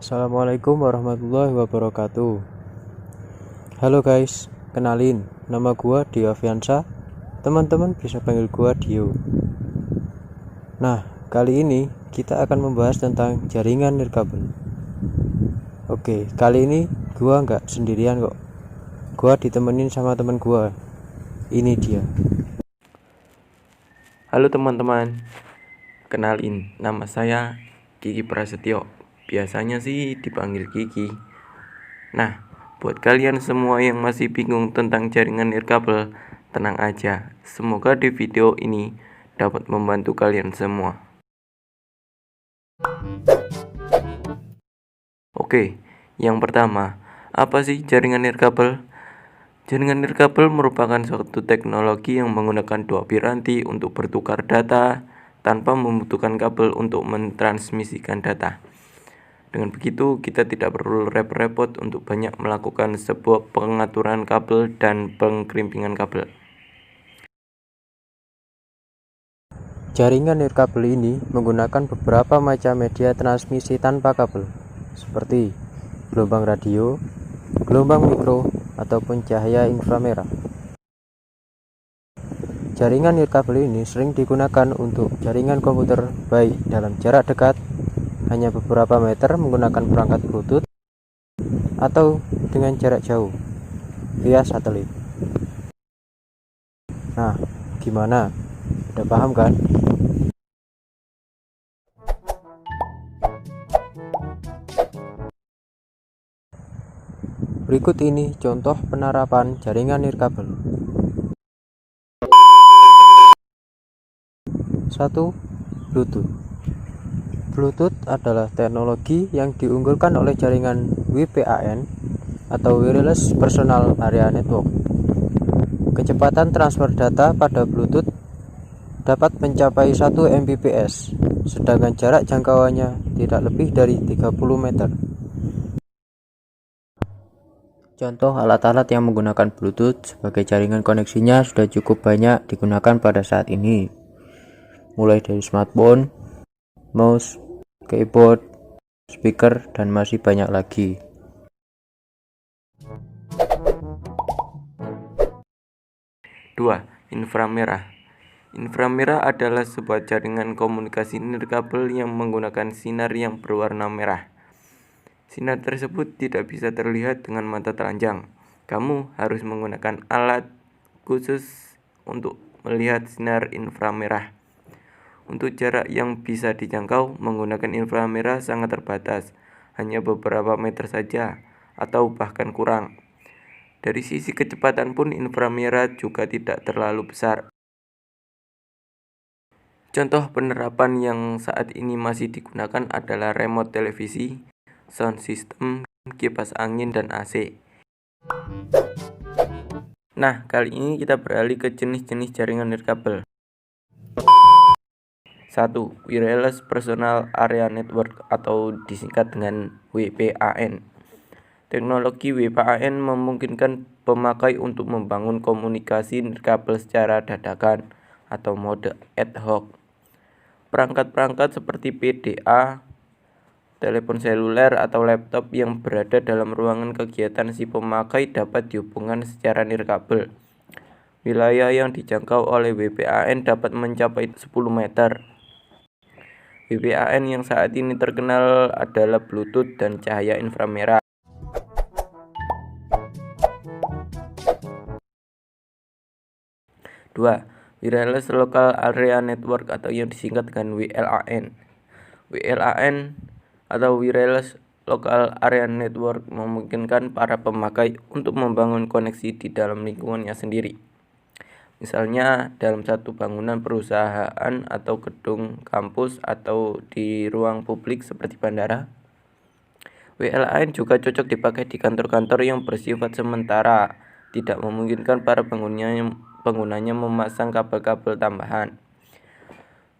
Assalamualaikum warahmatullahi wabarakatuh. Halo guys, kenalin, nama gua Dio Aviansa. Teman-teman bisa panggil gua Dio. Nah, kali ini kita akan membahas tentang jaringan nirkabel. Oke, kali ini gua nggak sendirian kok. Gua ditemenin sama teman gua. Ini dia. Halo teman-teman, kenalin, nama saya Kiki Prasetyo. Biasanya sih dipanggil Kiki. Nah, buat kalian semua yang masih bingung tentang jaringan nirkabel, tenang aja. Semoga di video ini dapat membantu kalian semua. Oke, yang pertama, apa sih jaringan nirkabel? Jaringan nirkabel merupakan suatu teknologi yang menggunakan dua piranti untuk bertukar data tanpa membutuhkan kabel untuk mentransmisikan data. Dengan begitu, kita tidak perlu repot-repot untuk banyak melakukan sebuah pengaturan kabel dan pengkerimpingan kabel. Jaringan nirkabel ini menggunakan beberapa macam media transmisi tanpa kabel, seperti gelombang radio, gelombang mikro, ataupun cahaya inframerah. Jaringan nirkabel ini sering digunakan untuk jaringan komputer baik dalam jarak dekat, hanya beberapa meter menggunakan perangkat Bluetooth, atau dengan jarak jauh via satelit. Nah, gimana? Udah paham kan? Berikut ini contoh penerapan jaringan nirkabel. 1. Bluetooth. Bluetooth adalah teknologi yang diunggulkan oleh jaringan WPAN atau Wireless Personal Area Network. Kecepatan transfer data pada Bluetooth dapat mencapai 1 Mbps, sedangkan jarak jangkauannya tidak lebih dari 30 meter. Contoh alat-alat yang menggunakan Bluetooth sebagai jaringan koneksinya sudah cukup banyak digunakan pada saat ini, mulai dari smartphone, mouse, keyboard, speaker, dan masih banyak lagi. Dua, inframerah. Inframerah adalah sebuah jaringan komunikasi nirkabel yang menggunakan sinar yang berwarna merah. Sinar tersebut tidak bisa terlihat dengan mata telanjang. Kamu harus menggunakan alat khusus untuk melihat sinar inframerah. Untuk jarak yang bisa dijangkau, menggunakan inframerah sangat terbatas, hanya beberapa meter saja, atau bahkan kurang. Dari sisi kecepatan pun inframerah juga tidak terlalu besar. Contoh penerapan yang saat ini masih digunakan adalah remote televisi, sound system, kipas angin, dan AC. Nah, kali ini kita beralih ke jenis-jenis jaringan nirkabel. 1. Wireless Personal Area Network atau disingkat dengan WPAN. Teknologi WPAN memungkinkan pemakai untuk membangun komunikasi nirkabel secara dadakan atau mode ad hoc. Perangkat-perangkat seperti PDA, telepon seluler, atau laptop yang berada dalam ruangan kegiatan si pemakai dapat dihubungkan secara nirkabel. Wilayah yang dijangkau oleh WPAN dapat mencapai 10 meter. WPAN yang saat ini terkenal adalah Bluetooth dan cahaya inframerah. Dua, Wireless Local Area Network atau yang disingkat dengan WLAN. WLAN atau Wireless Local Area Network memungkinkan para pemakai untuk membangun koneksi di dalam lingkungannya sendiri. Misalnya dalam satu bangunan perusahaan atau gedung kampus atau di ruang publik seperti bandara. WLAN juga cocok dipakai di kantor-kantor yang bersifat sementara, tidak memungkinkan para penggunanya memasang kabel-kabel tambahan.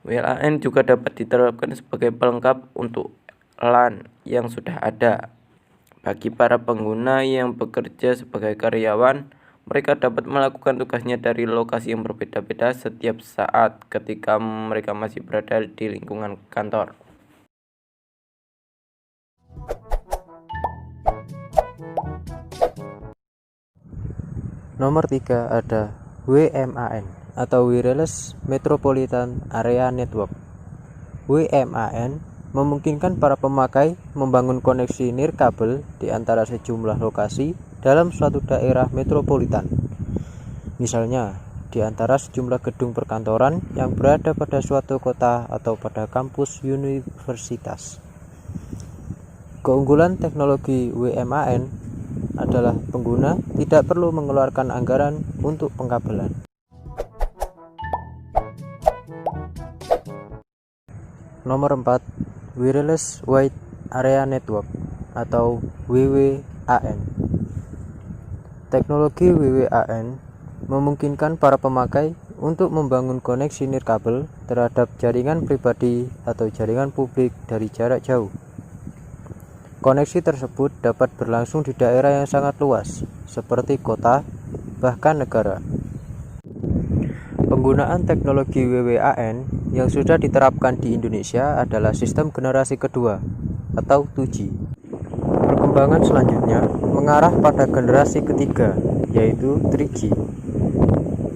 WLAN juga dapat diterapkan sebagai pelengkap untuk LAN yang sudah ada. Bagi para pengguna yang bekerja sebagai karyawan, mereka dapat melakukan tugasnya dari lokasi yang berbeda-beda setiap saat ketika mereka masih berada di lingkungan kantor. Nomor 3 ada WMAN atau Wireless Metropolitan Area Network. WMAN memungkinkan para pemakai membangun koneksi nirkabel di antara sejumlah lokasi dalam suatu daerah metropolitan. Misalnya, di antara sejumlah gedung perkantoran yang berada pada suatu kota atau pada kampus universitas. Keunggulan teknologi WMAN adalah pengguna tidak perlu mengeluarkan anggaran untuk pengkabelan. Nomor 4, Wireless Wide Area Network atau WWAN. Teknologi WWAN memungkinkan para pemakai untuk membangun koneksi nirkabel terhadap jaringan pribadi atau jaringan publik dari jarak jauh. Koneksi tersebut dapat berlangsung di daerah yang sangat luas, seperti kota, bahkan negara. Penggunaan teknologi WWAN yang sudah diterapkan di Indonesia adalah sistem generasi kedua atau 2G. Perkembangan selanjutnya mengarah pada generasi ketiga, yaitu 3G.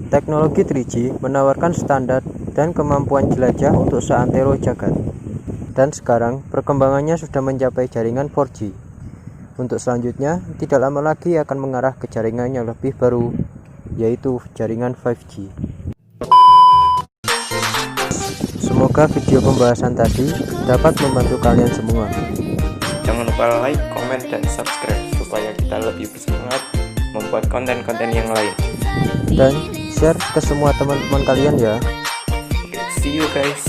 Teknologi 3G menawarkan standar dan kemampuan jelajah untuk seantero jagat. Dan sekarang perkembangannya sudah mencapai jaringan 4G. Untuk selanjutnya tidak lama lagi akan mengarah ke jaringan yang lebih baru, yaitu jaringan 5G. Semoga video pembahasan tadi dapat membantu kalian semua. Jangan lupa like, komen, dan subscribe supaya kita lebih bersemangat membuat konten-konten yang lain. Dan share ke semua teman-teman kalian ya. See you guys.